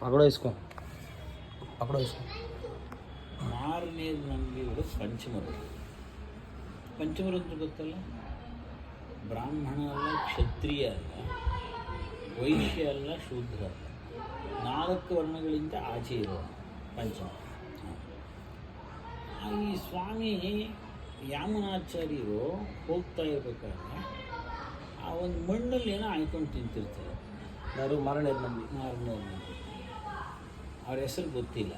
ಪಕೋಡ ಇಸ್ಕೊ ಮಾರನೇದು ನಮಗೆ ಇವರು ಪಂಚಮರು ಅಂತ ಗೊತ್ತಲ್ಲ. ಬ್ರಾಹ್ಮಣ ಅಲ್ಲ, ಕ್ಷತ್ರಿಯ ಅಲ್ಲ, ವೈಶ್ಯ ಅಲ್ಲ, ಶೂದ್ರ ಅಲ್ಲ, 4 ವರ್ಣಗಳಿಂದ ಆಚೆ ಇರುವ ಪಂಚಮ. ಈ ಸ್ವಾಮಿ ಯಾಮನಾಚಾರ್ಯರು ಹೋಗ್ತಾ ಇರಬೇಕಾದ್ರೆ ಆ ಒಂದು ಮಣ್ಣಲ್ಲಿ ಏನೋ ಆಯ್ಕೊಂಡು ತಿಂತಿರ್ತಾರೆ. ಯಾರು? ಮಾರನೇರು ನಂಬಿ. ಅವ್ರ ಹೆಸರು ಗೊತ್ತಿಲ್ಲ.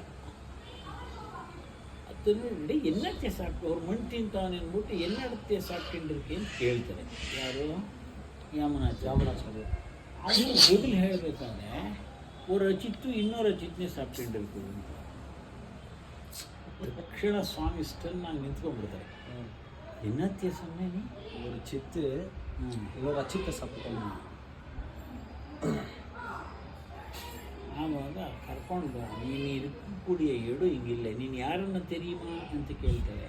ಅದನ್ನು ನೋಡಿ ಎನ್ನತ್ತೆ ಸಾಕು, ಅವ್ರು ಮಣ್ಣು ತಿಂತಾನೆ ಅಂದ್ಬಿಟ್ಟು ಎನ್ನಡತ್ತೆ ಸಾಕೊಂಡಿರ್ಕೆ ಅಂತ ಕೇಳ್ತಾರೆ. ಯಾರು? ಯಾಮನಾಚಾರ್ಯ. ಅವನು ಬದಲು ಹೇಳಬೇಕಾದ್ರೆ ಅವ್ರ ರಚಿತ್ತು ಇನ್ನೊರ ರಚಿತನೇ ಸಾಕೊಂಡಿರ್ತೀವಿ ಅಂತ ತಕ್ಷಣ ಸ್ವಾಮಿ ಇಷ್ಟನ್ನಾಗಿ ನಿಂತ್ಕೊಂಡ್ಬಿಡ್ತಾರೆ. ಎನ್ನತ್ತೆ ಸಮಯ ஒரு சித்து இன்னொரு அச்சித்தை சாப்பிட்டு ಆವಾಗ ಕರ್ಕೊಂಡು ಬಾ, ನೀನು ಇದಕ್ಕೂ ಕೂಡಿಯ ಎಡು ಹಿಂಗಿಲ್ಲ, ನೀನು ಯಾರನ್ನು ತೆರೀಮಾ ಅಂತ ಕೇಳ್ತಾರೆ.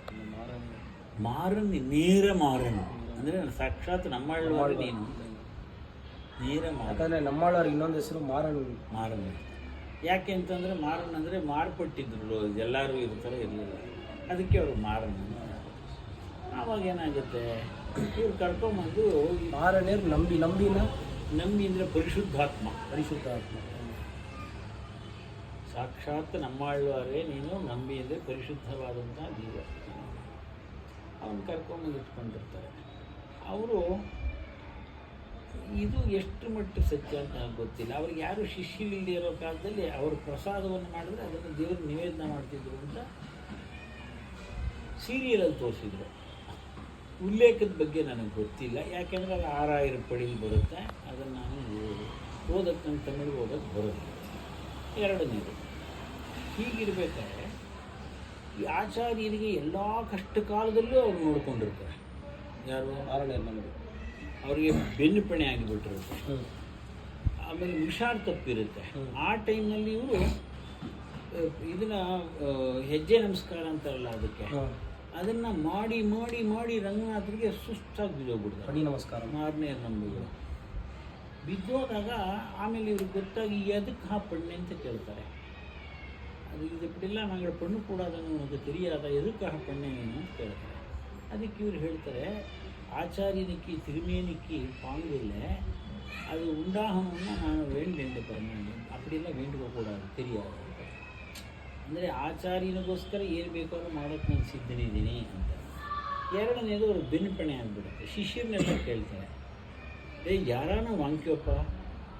ಮಾರನ್ ನೇರ ಮಾರನ್ ಅಂದರೆ ಸಾಕ್ಷಾತ್ ನಮ್ಮಳ್ಳವಾರು ನೀನು ನೇರ ಯಾಕಂದರೆ ನಮ್ಮಳ್ಳವ್ರಿಗೆ ಇನ್ನೊಂದು ಹೆಸರು ಮಾರನ್. ಯಾಕೆ ಅಂತಂದರೆ ಮಾರನ್ ಅಂದರೆ ಮಾರ್ಪಟ್ಟಿದ್ರು, ಎಲ್ಲರೂ ಇರ್ತಾರೆ, ಇರಲಿಲ್ಲ, ಅದಕ್ಕೆ ಅವರು ಮಾರನ್. ಆವಾಗ ಏನಾಗುತ್ತೆ, ಇವ್ರು ಕರ್ಕೊಂಬಂದು ಮಾರನೇರು ನಂಬಿ ಅಂದರೆ ಪರಿಶುದ್ಧಾತ್ಮ. ಸಾಕ್ಷಾತ್ ನಮ್ಮಾಳ್ವಾರೇ ನೀನು, ನಂಬಿ ಅಂದರೆ ಪರಿಶುದ್ಧವಾದಂಥ ಜೀವ. ಅವನು ಕರ್ಕೊಂಬಂದು ಇಟ್ಕೊಂಡಿರ್ತಾರೆ. ಅವರು ಇದು ಎಷ್ಟು ಮಟ್ಟ ಸತ್ಯ ಅಂತ ನನಗೆ ಗೊತ್ತಿಲ್ಲ. ಅವ್ರಿಗೆ ಯಾರು ಶಿಷ್ಯರಿಲ್ಲದೆ ಇರೋ ಕಾಲದಲ್ಲಿ ಅವರು ಪ್ರಸಾದವನ್ನು ಮಾಡಿದ್ರೆ ಅದನ್ನು ದೇವ್ರಿಗೆ ನಿವೇದನೆ ಮಾಡ್ತಿದ್ರು ಅಂತ ಸೀರಿಯಲಲ್ಲಿ ತೋರಿಸಿದ್ರು. ಉಲ್ಲೇಖದ ಬಗ್ಗೆ ನನಗೆ ಗೊತ್ತಿಲ್ಲ, ಯಾಕೆಂದರೆ ಅದು 6000 ಪಡಿಲಿ ಬರುತ್ತೆ. ಅದನ್ನು ನಾನು ಓದಕ್ಕೆ ನನ್ನ ತಮಿಳಿಗೆ ಓದಕ್ಕೆ ಬರೋದಿಲ್ಲ. ಎರಡನೇದು, ಹೀಗಿರಬೇಕಾದ್ರೆ ಈ ಆಚಾರ್ಯರಿಗೆ ಎಲ್ಲ ಕಷ್ಟ ಕಾಲದಲ್ಲೂ ಅವ್ರು ನೋಡ್ಕೊಂಡಿರ್ತಾರೆ. ಯಾರು? ಅವರಿಗೆ ಬೆನ್ನುಪಣೆ ಆಗಿಬಿಟ್ಟಿರುತ್ತೆ. ಆಮೇಲೆ ಹುಷಾರು ತಪ್ಪಿರುತ್ತೆ. ಆ ಟೈಮ್ನಲ್ಲಿ ಇವರು ಇದನ್ನು ಹೆಜ್ಜೆ ನಮಸ್ಕಾರ ಅಂತಾರಲ್ಲ, ಅದನ್ನು ಮಾಡಿ ರಂಗನಾಥರಿಗೆ ಸುಸ್ತಾಗಿ ಬಿದ್ದೋಗ್ಬಿಡ್ತಾರೆ. ಪಡಿ ನಮಸ್ಕಾರ. ಮಾರನೇ ನಂಬಿಗಳು ಬಿದ್ದೋದಾಗ ಆಮೇಲೆ ಇವ್ರಿಗೆ ಗೊತ್ತಾಗಿ ಎದಕ್ಕೆ ಪಣ್ಣೆ ಅಂತ ಕೇಳ್ತಾರೆ. ಅದು ಇದು ಬಿಟ್ಟಿಲ್ಲ, ನಾங்கள் ಪಣ್ಣು ಕೂಡ ಉನக்கு தெரியாத ಎದಕ್ಕೆ ಪಣ್ಣೆ ನೀನು ಅಂತ ಕೇಳ್ತಾರೆ. ಅದಕ್ಕೆ ಇವ್ರು ಹೇಳ್ತಾರೆ, ஆச்சாரியனுக்கு திருமேனிக்கு பாங்கில்லை, அது உண்டாகணும்னா நான் வேண்டேன் பரமானி, அப்படிலாம் வேண்டுಕೋக்கூடாது, தெரியாது. ಅಂದರೆ ಆಚಾರ್ಯನಿಗೋಸ್ಕರ ಏನು ಬೇಕಾದ್ರೂ ಮಾಡೋಕ್ಕೆ ನಾನು ಸಿದ್ಧನಿದ್ದೀನಿ ಅಂತ. ಎರಡನೇದು ಅವರು ಬೆನ್ನುಪಣೆ ಆಗಿಬಿಡುತ್ತೆ. ಶಿಷ್ಯರನ್ನೆಲ್ಲ ಕೇಳ್ತಾರೆ, ಯಾರಾನ ವಾಂಕ್ಯಪ್ಪ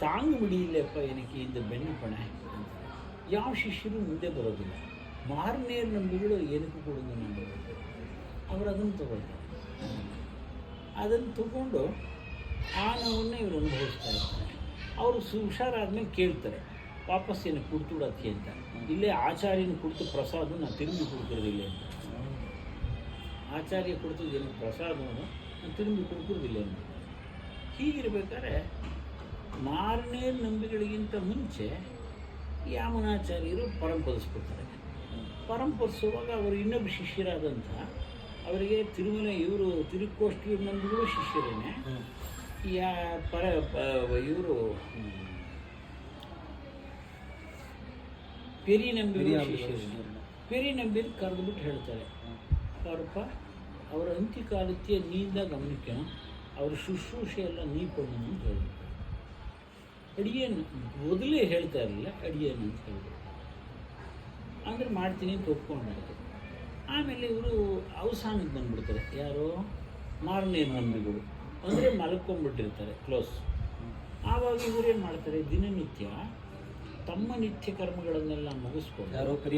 ತಾಂಗ ಮುಡಿಯಿಲ್ಲಪ್ಪ ಏನಕ್ಕೆ ಇಂದ ಬೆನ್ನುಪಣೆ ಅಂತ. ಯಾವ ಶಿಷ್ಯರು ಮುಂದೆ ಬರೋದಿಲ್ಲ. ಮಾರನೇರು ನಂಬಿಗಳು ಏನಕ್ಕೂ ಕೂಡ ನಾನು ಅವರು ಅದನ್ನು ತಗೊಳ್ತಾರೆ. ಅದನ್ನು ತಗೊಂಡು ಆ ನೋವನ್ನು ಇವರು ಅನುಭವಿಸ್ತಾ ಇರ್ತಾರೆ. ಅವರು ಹುಷಾರಾದ್ಮೇಲೆ ಕೇಳ್ತಾರೆ, ವಾಪಸ್ ಏನಕ್ಕೆ ಕುಡ್ತುಡತ್ತಿ ಅಂತ. ಇಲ್ಲೇ ಆಚಾರ್ಯನ ಕುಡಿತು ಪ್ರಸಾದ ನಾನು ತಿರುಗಿ ಕುಡ್ತಿರೋದಿಲ್ಲ ಅಂತ. ಆಚಾರ್ಯ ಕುಡಿತದ್ದು ಏನಕ್ಕೆ ಪ್ರಸಾದವನ್ನು ನಾನು ತಿರುಗಿ ಕುಡ್ತಿರೋದಿಲ್ಲ ಅಂತ. ಹೀಗಿರ್ಬೇಕಾದ್ರೆ ಮಾರನೇರು ನಂಬಿಗಳಿಗಿಂತ ಮುಂಚೆ ಯಾಮನಾಚಾರ್ಯರು ಪರಂಪರಿಸ್ಬಿಡ್ತಾರೆ. ಪರಂಪರಿಸುವಾಗ ಅವರು ಇನ್ನೊಬ್ಬ ಶಿಷ್ಯರಾದಂಥ ಅವರಿಗೆ ಇವರು ತಿರುಕೋಷ್ಠಿ ನಂಬಿಗಳು ಶಿಷ್ಯರೇನೆ. ಇವರು ಪೆರಿ ನಂಬಿಗಳು ಶಿಷ್ಯರೇನೆ. ಪೆರಿ ನಂಬಿರು ಕರೆದುಬಿಟ್ಟು ಹೇಳ್ತಾರೆ, ಅವರಪ್ಪ ಅವರ ಅಂತ್ಯಕಾಲಕ್ಕೆ ನೀಂದ ಗಮನಿಕೋಣ, ಅವರ ಶುಶ್ರೂಷೆ ಎಲ್ಲ ನೀ ಪಣ್ಣು ಅಂತ ಹೇಳ್ಬಿಟ್ಟು ಅಡಿಯೇನು ಮೊದಲೇ ಹೇಳ್ತಾ ಇರಲಿಲ್ಲ, ಅಡಿಯೇನು ಅಂತ ಹೇಳ್ಬಿಟ್ಟು ಅಂದರೆ ಮಾಡ್ತೀನಿ ಅಂತ ಒಪ್ಕೊಂಡಾಯ್ತು. ಆಮೇಲೆ ಇವರು ಅವಸಾನಕ್ಕೆ ಬಂದುಬಿಡ್ತಾರೆ. ಯಾರೋ ಮಾರನೇರು ನಂಬಿಗಳು ಅಂದರೆ ಮಲ್ಕೊಂಡ್ಬಿಟ್ಟಿರ್ತಾರೆ ಕ್ಲೋಸ್. ಆವಾಗ ಇವರೇನು ಮಾಡ್ತಾರೆ, ದಿನನಿತ್ಯ ತಮ್ಮ ನಿತ್ಯ ಕರ್ಮಗಳನ್ನೆಲ್ಲ ಮುಗಿಸ್ಕೊಂಡು, ಯಾರೋ ಪೆರಿ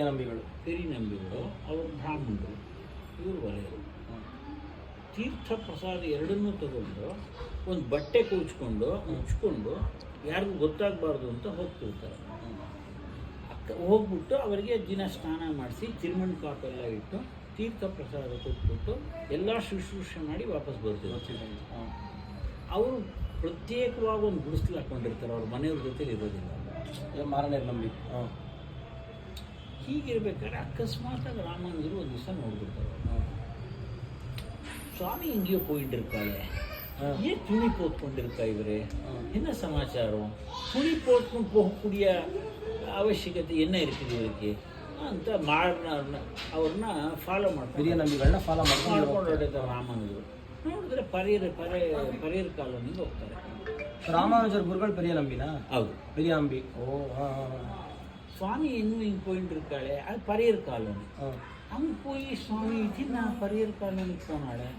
ನಂಬಿಗಳು ಅವರು ಬ್ರಾಹ್ಮಣರು, ಇವರು ಒಲೆಯರು, ತೀರ್ಥ ಪ್ರಸಾದ ಎರಡನ್ನೂ ತಗೊಂಡು ಒಂದು ಬಟ್ಟೆ ಮುಚ್ಕೊಂಡು ಯಾರಿಗೂ ಗೊತ್ತಾಗಬಾರ್ದು ಅಂತ ಹೋಗ್ತಿರ್ತಾರೆ. ಹೋಗ್ಬಿಟ್ಟು ಅವರಿಗೆ ದಿನ ಸ್ನಾನ ಮಾಡಿಸಿ ತಿರುಮಣ್ ಕಾಪೆಲ್ಲ ಇಟ್ಟು ತೀರ್ಥ ಪ್ರಸಾದ ಕೊಟ್ಬಿಟ್ಟು ಎಲ್ಲ ಶುಶ್ರೂಷೆ ಮಾಡಿ ವಾಪಸ್ ಬರ್ತಿರ್ತಾರೆ. ಅವರು ಪ್ರತ್ಯೇಕವಾಗಿ ಒಂದು ಗುಡಿಸ್ಲು ಹಾಕ್ಕೊಂಡಿರ್ತಾರೆ, ಅವ್ರ ಮನೆಯವ್ರ ಜೊತೆಲಿ ಇರೋದಿಲ್ಲ. ಮಾರನೇರು ನಂಬಿ. ಹೀಗಿರ್ಬೇಕಾದ್ರೆ ಅಕಸ್ಮಾತಾಗಿ ರಾಮಾನುಜರು ಒಂದು ದಿವಸ ನೋಡ್ಬಿಡ್ತಾರೆ, சுவாமி எங்கேயோ போயிட்டு இருக்காளே, ஏன் துணி போட்டுக்கொண்டிருக்கா இவரு, என்ன சமாச்சாரம்? துணி போட்டுக்கொண்டு போகக்கூடிய ಅವಶ್ಯಕತೆ என்ன இருக்குது ಇವರಿಗೆ ಅಂತ ಅವ್ರನ್ನ ಫಾಲೋ ಹಿರಿಯ ನಂಬಿಗಳನ್ನ ಫಾಲೋ ಮಾಡ್ಕೊಂಡು ಹೊರಟಿದ್ದಾರೆ ರಾಮಾನುಜರು. ನೋಡಿದ್ರೆ ಪರೀರ್ ಕಾಲೋನಿಗೆ ಹೋಗ್ತಾರೆ. ರಾಮಾನುಜರ ಗುರುಗಳು பெரிய நம்பினா? ಹೌದು, பெரிய நம்பி. ஓ, சுவாமி இன்னும் இங்கே போயிட்டு இருக்காளே, அது பரையர் காலோனி. அங்கே போய் சுவாமி நான் பரையர் காலோனிக்கு போனாலே,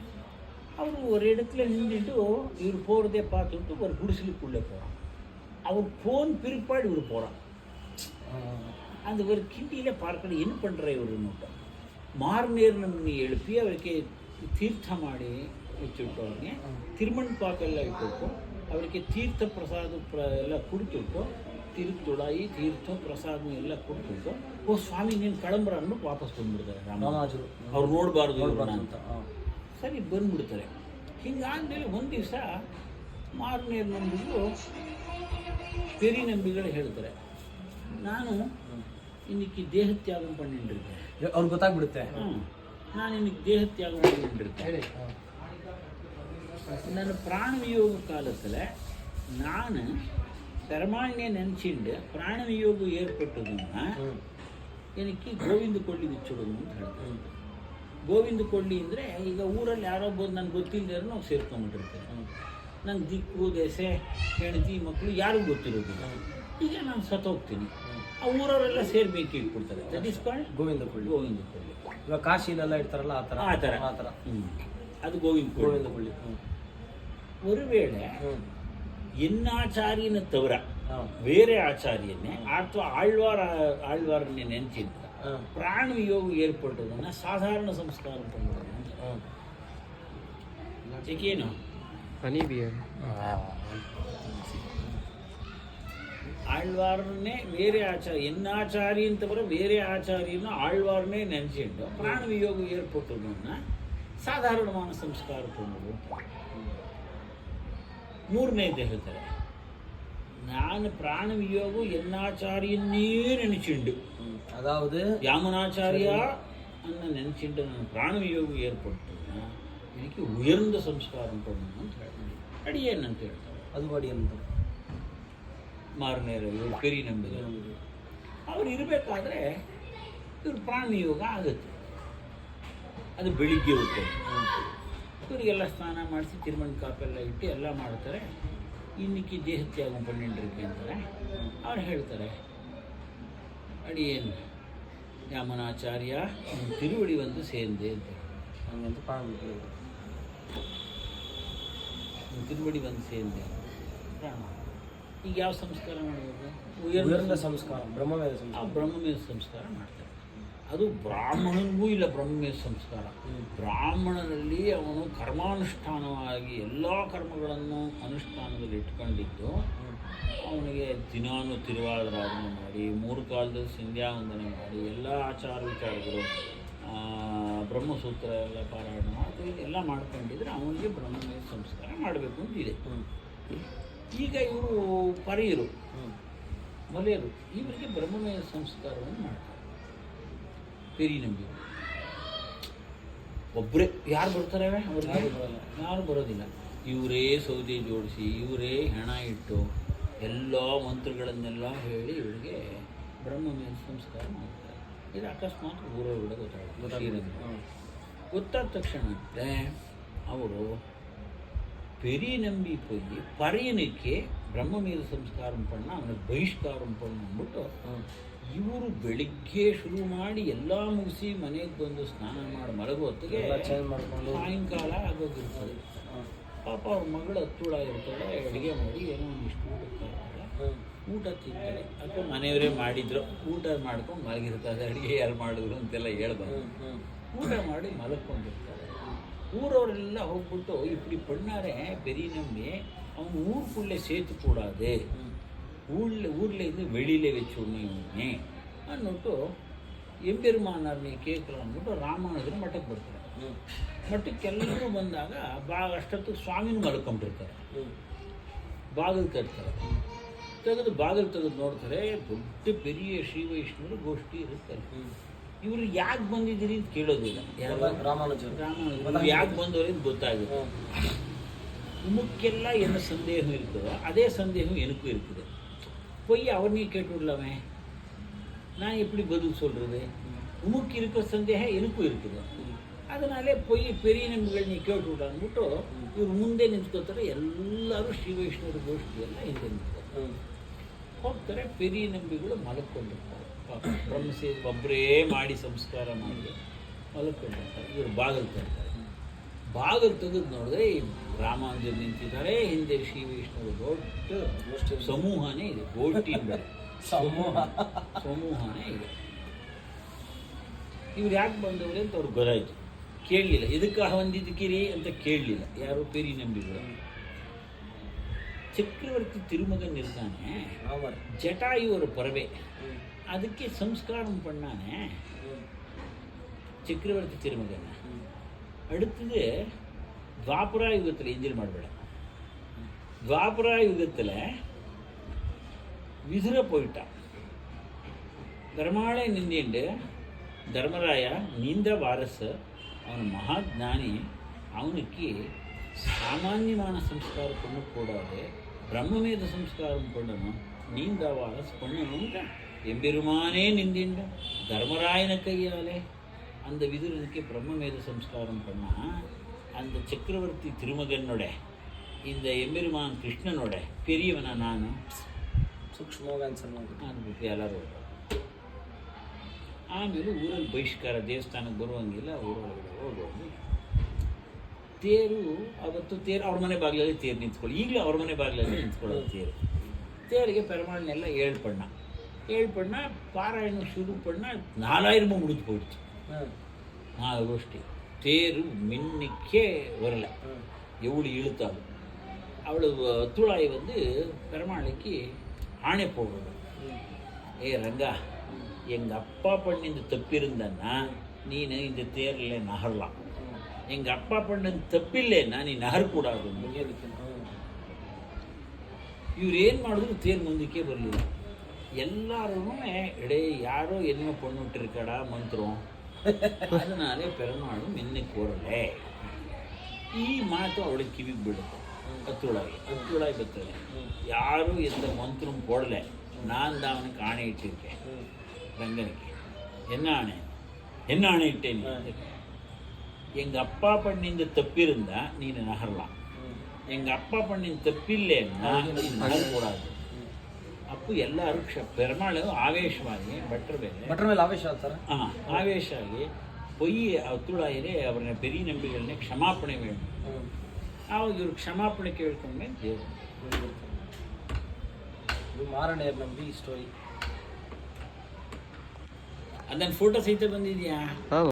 அவர் ஒரு இடத்துல நின்றுட்டு இவர் போகிறதே பார்த்துட்டு ஒரு குடிசலுக்குள்ளே போகிறான். அவர் போன் பிற்பாடு இவர் போகிறான். அந்த ஒரு கிண்டியில் பார்க்கணும் என்ன பண்ணுற இவர் ನೋಟ ಮಾರನೇರು ನಮ್ಮನ್ನು ಎಳುಪಿ ಅವರಿಗೆ ತೀರ್ಥ ಮಾಡಿ ಇಟ್ಬಿಟ್ಟು ಅವ್ರಿಗೆ ತಿರುಮಣ್ಪಾಕೆಲ್ಲ ಇಟ್ಬಿಟ್ಟು ಅವರಿಗೆ ತೀರ್ಥ ಪ್ರಸಾದ ಎಲ್ಲ ಕುಡಿದ್ಬಿಟ್ಟು ತಿರುತ್ತುಡಾಯಿ ತೀರ್ಥ ಪ್ರಸಾದ ಎಲ್ಲ ಕೊಟ್ಬಿಟ್ಟು ಓ ಸ್ವಾಮಿ ನೀನು ಕಳಂಬರ ಅಂದ್ಬಿಟ್ಟು ವಾಪಸ್ ಬಂದ್ಬಿಡ್ತಾರೆ ರಾಮಾನುಜರು. ಅವ್ರು ನೋಡಬಾರ್ದು ಅಂತ ಸರಿ ಬಂದ್ಬಿಡ್ತಾರೆ. ಹಿಂಗಾದ್ಮೇಲೆ ಒಂದು ದಿವಸ ಮಾರನೇರು ನಂಬಿಗಳು பெரிய ನಂಬಿಗಳು ಹೇಳ್ತಾರೆ, ನಾನು இன்னைக்கு ದೇಹತ್ಯಾಗ பண்ணிட்டுருக்கேன். ಅವ್ರಿಗೆ ಗೊತ್ತಾಗ್ಬಿಡುತ್ತೆ, ನಾನು இன்னைக்கு ದೇಹತ್ಯಾಗ பண்ணிட்டுருக்கேன். ನನ್ನ பிராணவியோக காலத்தில் நான் பெருமாள்னே நினச்சிண்டு பிராணவியோகம் ஏற்பட்டதுன்னா எனக்கு ಗೋವಿಂದ ಕೊಳ್ಳಿ ಬಿಚ್ಚಿಡೋದು ಅಂತ ಹೇಳ್ತಾರೆ. ಗೋವಿಂದ ಕೊಳ್ಳಿ ಅಂದರೆ ಈಗ ಊರಲ್ಲಿ ಯಾರೋ ಬಂದು ನನಗೆ ಗೊತ್ತಿಲ್ಲದೆ ನಾವು ಸೇರ್ಕೊಂಡ್ಬಿಟ್ಟಿರ್ತಾರೆ. ನಂಗೆ ದಿಕ್ಕು ದೆಸೆ ಹೆಂಡತಿ ಮಕ್ಕಳು ಯಾರಿಗೂ ಗೊತ್ತಿರೋದಿಲ್ಲ. ಈಗ ನಾನು ಸತ್ತೋಗ್ತೀನಿ, ಆ ಊರವರೆಲ್ಲ ಸೇರಿ ಬೆಂಕಿ ಇಟ್ಬಿಡ್ತಾರೆ. ದಟ್ ಇಸ್ ಕಾಲ್ಡ್ ಗೋವಿಂದ ಕೊಳ್ಳಿ. ಗೋವಿಂದ ಕೊಳ್ಳಿ. ಇವಾಗ ಕಾಶಿಲೆಲ್ಲ ಇಡ್ತಾರಲ್ಲ ಆ ಥರ ಅದು ಗೋವಿಂದ ಕೊಳ್ಳಿ. ஒருவேளை என்னாச்சாரியனை தவிர வேற ஆச்சாரியனை ಅಥವಾ ஆழ்வாரனை நினைச்சிருந்த பிராண யோகம் ஏற்பட்டதுன்னா சாதாரண சம்ஸ்காரம் பண்ணுவாங்க. ಏಕೇನು ಆಳ್ವಾರನ್ನೇ ಬೇರೆ ಆಚಾರ್ಯ ಎನ್ನಾಚಾರ್ಯನ ತವರ ಬೇರೆ ಆಚಾರ್ಯನ ಆಳ್ವಾರನ್ನೇ ನೆನೆಸಿಟ್ಟು ಪ್ರಾಣ ವಿಯೋಗ ಏರ್ಪಟ್ಟದನ್ನ ಸಾಧಾರಣವಾದ ಸಂಸ್ಕಾರ பண்ணுವುದು. ಮೂರನೇದು ಹೇಳ್ತಾರೆ, ನಾನು ಪ್ರಾಣ ವಿಯೋಗ ಎನ್ನಾಚಾರ್ಯನ್ನೇ ನೆನೆಸಿಂಡು, அதாவது யாமுனாச்சாரியா அண்ண நினச்சிட்டு நான் பிராண வியோகம் ஏற்பட்டுன்னா எனக்கு உயர்ந்த சம்ஸ்காரம் பண்ணணும்னு ಅಡಿಯನ್ ಅಂತ ಹೇಳ್ತಾರೆ. ಅದು ಅಡಿಯನ್ ಮಾರನೇರು ಇವರು பெரிய ನಂಬಿದ್ರು. ಅವ್ರು ಇರಬೇಕಾದ್ರೆ ಇವ್ರು ಪ್ರಾಣ ಯೋಗ ಆಗುತ್ತೆ. ಅದು ಬೆಳಿಗ್ಗೆ ಹೋಗ್ತದೆ. ಇವರಿಗೆಲ್ಲ ಸ್ನಾನ ಮಾಡಿಸಿ ತಿರುಮಣ್ ಕಾಪೆಲ್ಲ ಇಟ್ಟು ಎಲ್ಲ ಮಾಡ್ತಾರೆ. ಇನ್ನಿಕ್ಕಿ ದೇಹತ್ಯಾಗ ಪನ್ನೆಂಡರಿಗೆ ಅಂತಾರೆ. ಅವ್ರು ಹೇಳ್ತಾರೆ, ಅಡಿಯೇನು ಯಾಮನಾಚಾರ್ಯ ತಿರುವಡಿ ಒಂದು ಸೇರಿದೆ ಅಂತ ಹಂಗಂತ ತಿರುವಡಿ ಒಂದು ಸೇರಿದೆ. ಈಗ ಯಾವ ಸಂಸ್ಕಾರ ಮಾಡಬೇಕು? ಉಯರ್ந்த ಸಂಸ್ಕಾರ, ಬ್ರಹ್ಮವೇದ ಸಂಸ್ಕಾರ. ಆ ಬ್ರಹ್ಮವೇದ ಸಂಸ್ಕಾರ ಮಾಡ್ತಾರೆ. ಅದು ಬ್ರಾಹ್ಮಣನಿಗೂ ಇಲ್ಲ ಬ್ರಹ್ಮವೇದ ಸಂಸ್ಕಾರ. ಬ್ರಾಹ್ಮಣನಲ್ಲಿ ಅವನು ಕರ್ಮಾನುಷ್ಠಾನವಾಗಿ ಎಲ್ಲ ಕರ್ಮಗಳನ್ನು ಅನುಷ್ಠಾನದಲ್ಲಿ ಇಟ್ಕೊಂಡಿದ್ದು ಅವನಿಗೆ ದಿನಾನು ತಿರುವಾರಾಧನೆ ಮಾಡಿ 3 ಕಾಲದಲ್ಲಿ ಸಂಧ್ಯಾ ವಂದನೆ ಮಾಡಿ ಎಲ್ಲ ಆಚಾರ ವಿಚಾರಗಳು ಬ್ರಹ್ಮಸೂತ್ರ ಎಲ್ಲ ಪಾರಾಯಣ ಅದು ಎಲ್ಲ ಮಾಡ್ಕೊಂಡಿದ್ರೆ ಅವನಿಗೆ ಬ್ರಹ್ಮವೇದ ಸಂಸ್ಕಾರ ಮಾಡಬೇಕು ಅಂತಿದೆ. ಈಗ ಇವರು ಪರೆಯರು ಮಲೆಯರು ಇವರಿಗೆ ಬ್ರಹ್ಮವೇದ ಸಂಸ್ಕಾರವನ್ನು ಮಾಡ್ತಾರೆ. ಪೆರಿ ನಂಬಿ ಒಬ್ಬರೇ ಯಾರು ಬರ್ತಾರೆ ಅವ್ರಿಗೆ? ಯಾರು ಬರೋದಿಲ್ಲ. ಇವರೇ ಸೌದೆ ಜೋಡಿಸಿ ಇವರೇ ಹೆಣ ಇಟ್ಟು ಎಲ್ಲ ಮಂತ್ರಗಳನ್ನೆಲ್ಲ ಹೇಳಿ ಇವರಿಗೆ ಬ್ರಹ್ಮವೇದ ಸಂಸ್ಕಾರ ಮಾಡ್ತಾರೆ. ಇದು ಅಕಸ್ಮಾತ್ ಊರೊಳಗಡೆ ಗೊತ್ತಾದ ತಕ್ಷಣ ಅವರು பெரிய நம்பி போய் பறையனுக்கு ಬ್ರಹ್ಮವೇದ ಸಂಸ್ಕಾರ ಪಣ್ಣ ಅವನಿಗೆ ಬಹಿಷ್ಕಾರ ಪಣ್ಣ ಅಂದ್ಬಿಟ್ಟು ಇವರು ಬೆಳಿಗ್ಗೆ ಶುರು ಮಾಡಿ ಎಲ್ಲ ಮುಗಿಸಿ ಮನೆಗೆ ಬಂದು ಸ್ನಾನ ಮಾಡಿ ಮಲಗೋ ಹೊತ್ತಿಗೆ ಸಾಯಂಕಾಲ ಆಗೋಗಿರ್ತದೆ. ಪಾಪ ಅವ್ರ ಮಗಳು ಹತ್ತುಳ ಇರ್ತಾಳೆ, ಅಡುಗೆ ಮಾಡಿ ಏನೋ ಒಂದಿಷ್ಟು ಊಟ ತಿಂತಾರೆ. ಅಥವಾ ಮನೆಯವರೇ ಮಾಡಿದ್ರು, ಊಟ ಮಾಡ್ಕೊಂಡು ಮಲಗಿರ್ತಾರೆ. ಅಡುಗೆ ಯಾರು ಮಾಡಿದ್ರು ಅಂತೆಲ್ಲ ಹೇಳ್ಬಾರ್ದು. ಊಟ ಮಾಡಿ ಮಲಕೊಂಡಿರ್ತಾರೆ. ஊரவரெல்லாம் ಹೋಗ್ಬಿಟ್ಟು இப்படி பண்ணாரே பெரிய நம்பி அவன் ஊருக்குள்ளே சேர்த்து கூடாது, ஊர்லேருந்து வெளியிலே வச்சு ஒன்று ಅನ್ನಿಟ್ಟು ಎಂಬೆರುಮಾನವ್ರನ್ನ ಕೇಳ್ಕೊಳ್ಳೋ ಅಂದ್ಬಿಟ್ಟು ರಾಮಾನುಜರು ಮಠಕ್ಕೆ ಬರ್ತಾರೆ. ಮಠಕ್ಕೆಲ್ಲರೂ ಬಂದಾಗ ಅಷ್ಟೊತ್ತಿಗೆ ಸ್ವಾಮಿನೂ ಮಲ್ಕೊಂಡಿರ್ತಾರೆ. ಬಾಗಿಲು ತರ್ತಾರೆ. ಬಾಗಿಲು ತೆಗೆದು ನೋಡ್ತಾರೆ, ದೊಡ್ಡ பெரிய ಶ್ರೀ ವೈಷ್ಣವರು ಗೋಷ್ಠಿ ಇರುತ್ತಾರೆ. ಇವರು ಯಾಕೆ ಬಂದಿದ್ದೀರಿ ಅಂತ ಕೇಳೋದಿಲ್ಲ. ರಾಮಾನುಜರು ಯಾಕೆ ಬಂದವರು ಅಂತ ಗೊತ್ತಾಗುತ್ತೆ. உமக்கெல்லாம் என்ன சந்தேகம் இருக்குதோ அதே சந்தேகம் எனக்கும் இருக்குது. போய் அவனையும் கேட்டுவிடலாமே, நான் எப்படி பதில் சொல்கிறது? உமக்கு இருக்கிற சந்தேகம் எனக்கும் இருக்குது. அதனாலே போய் பெரிய ನಂಬಿಗಳು ನೀವು ಕೇಳ್ಬಿಟ್ಟು ಅಂದ್ಬಿಟ್ಟು ಇವ್ರು ಮುಂದೆ ನಿಂತ್ಕೋತಾರೆ. ಎಲ್ಲರೂ ಶ್ರೀ ವೈಷ್ಣವರ ಗೋಷ್ಠಿ ಎಲ್ಲ ಹಿಂದೆ ನಿಂತ್ಕೋತಾರೆ. ಹೋಗ್ತಾರೆ. ಪೆರಿಯ ನಂಬಿಗಳು ಮಲಕ್ಕೊಂಡಿರ್ತಾರೆ. ಪಾಪ ಬ್ರಹ್ಮಸೇವೆ ಒಬ್ಬರೇ ಮಾಡಿ ಸಂಸ್ಕಾರ ಮಾಡಿ ಮಲಕ್ಕೊಂಡಿರ್ತಾರೆ. ಇವರು ಬಾಗಿಲು ತೆಗ್ತಾರೆ. ಬಾಗಿಲು ತೆಗೆದು ನೋಡಿದ್ರೆ ರಾಮಾನುಜರು ನಿಂತಿದ್ದಾರೆ. ಹಿಂದೆ ಶ್ರೀ ವೈಷ್ಣವರು ದೊಡ್ಡ ಸಮೂಹನೇ ಇದೆ. ಗೋಷ್ಠಿ ಸಮೂಹನೇ ಇದೆ. ಇವ್ರು ಯಾಕೆ ಬಂದವ್ರೆ ಅಂತ ಅವ್ರಿಗೆ ಗೊತ್ತಾಯ್ತು. ಕೇಳಲಿಲ್ಲ. ಎದಕ್ಕೆ ಹೊಂದಿದ್ದಕ್ಕಿರಿ ಅಂತ ಕೇಳಲಿಲ್ಲ ಯಾರು ಪೆರಿ ನಂಬಿಗಳು. ಚಕ್ರವರ್ತಿ ತಿರುಮಗನ್ ಇರ್ತಾನೆ, ಜಟಾಯುವರು ಪರವೆ, ಅದಕ್ಕೆ ಸಂಸ್ಕಾரம் பண்ணானே ಚಕ್ರವರ್ತಿ ತಿರುಮಗನ. அடுத்தது துவாபரா யுகத்தில் எஞ்சில் ಮಾಡಬೇಡ. துவாபரா யுகத்தில் விதுர போயிட்டான். பெருமாளை நின்றுண்டு ಧರ್ಮರಾಯ ನೀಂದ್ರ ವಾರಸ, ಅವನು ಮಹಾಜ್ಞಾನಿ. ಅವನಿಗೆ சாமான்யமான சம்ஸ்காரம் பண்ணக்கூடாது, பிரம்மமேத சம்ஸ்காரம் பண்ணணும், நீந்த வாரஸ் பண்ணணும்ன்ற எம்பெருமானே நிந்திண்ட தர்மராயன கையாலே அந்த விதுரனுக்கு பிரம்மமேத சம்ஸ்காரம் பண்ணால் அந்த சக்கரவர்த்தி திருமகனோட இந்த எம்பெருமான் கிருஷ்ணனோட பெரியவனா ನಾನು ಸೂಕ್ಷ್ಮವಾಗಿ ಅಂದ್ಬಿಟ್ಟು ಎಲ್ಲರೂ. ಆಮೇಲೆ ಊರಲ್ಲಿ ಬಹಿಷ್ಕಾರ, ದೇವಸ್ಥಾನಕ್ಕೆ ಬರುವಂಗಿಲ್ಲ, ಊರೊಳಗಡೆ ಹೋಗೋದು. ತೇರು ಅವತ್ತು ತೇರು ಅವ್ರ ಮನೆ ಬಾಗಿಲಲ್ಲಿ ತೇರು ನಿಂತ್ಕೊಳ್ಳಿ. ಈಗಲೂ ಅವ್ರ ಮನೆ ಬಾಗಿಲಲ್ಲಿ ನಿಂತ್ಕೊಳ್ಳೋದು ತೇರು. ತೇರಿಗೆ பெருமாள்ನೆಲ್ಲ 7 பண்ண பாராயணம் ಶುರು பண்ண 4000 முடிஞ்சு போயிடுச்சு. 4 ಗೋಷ್ಠಿ. தேர் மின்னிக்கே வரல. எவ்வளோ இழுத்தாலும் அவளு துளாய் வந்து பெருமாளைக்கு ஆணை போடுறது. ஏ ரங்கா, எங்கள் அப்பா பண்ணிந்த தப்பிருந்தன்னா ನೀನು இந்த தேரில் நகரலாம், எங்கள் அப்பா பண்ணது ತಪ್ಪಿಲ್ಲೇನಾ ನೀ ನಗರಕೂಡದು. ಇವ್ರು ಏನು ಮಾಡಿದ್ರು ತೇರು ಮುಂದಕ್ಕೆ ಬರಲಿಲ್ಲ. ಎಲ್ಲರೂ ಎಡೆ ಯಾರೋ ಏನೋ ಪಣ್ಣುಟ್ಟಿರ್ಕಡ ಮಂತ್ರು, ಅದನ್ನಾಲೇ ಪೆರುಮಾಳು ಮಿನ್ನಕ್ಕೆ ಬರಲೆ. ಈ ಮಾತು ಅವಳಿಗೆ ಕಿವಿಗೆ ಬೀಳುತ್ತೆ. ಹತ್ತುಳಾಗಿ ಬರ್ತದೆ. ಯಾರು ಎಂತ ಮಂತ್ರ ಕೊಡಲೆ, ನಾನು ಅವನಿಗೆ ಆಣೆ ಇಟ್ಟಿರ್ಕೆ ರಂಗನಿಗೆ. என்ன ஆணை இட்டேன்? எங்கள் அப்பா பண்ணிந்த தப்பிருந்த நீನು நகரலாம், எங்கள் அப்பா பண்ணிந்த தப்பில்லைன்னா நீನು நகரக்கூடாது. ಅಪ್ಪು ಎಲ್ಲರೂ ಪೆರುಮಾಳು ಆವೇಶವಾಗಿ ಭಟ್ರ ಮೇಲೆ ಆವೇಶ ಆಗ್ತಾರೆ. ಆವೇಶ ಆಗಿ ಪೊಯ್ಯಿ ತುಳಾಯಿರೆ ಅವ್ರನ್ನ பெரிய ನಂಬಿಗಳನ್ನೇ ಕ್ಷಮಾಪಣೆ ವೇಣು. ಆವಾಗ ಇವ್ರು ಕ್ಷಮಾಪಣೆ ಕೇಳ್ಕೊಂಡ್ಮೇಲೆ ದೇವರು ಮಾರನೇರ್ ನಂಬಿ ಸ್ಟೋರಿ. ಅದನ್ನ ಫೋಟೋ ಸಹಿತ ಬಂದಿದ್ಯಾ?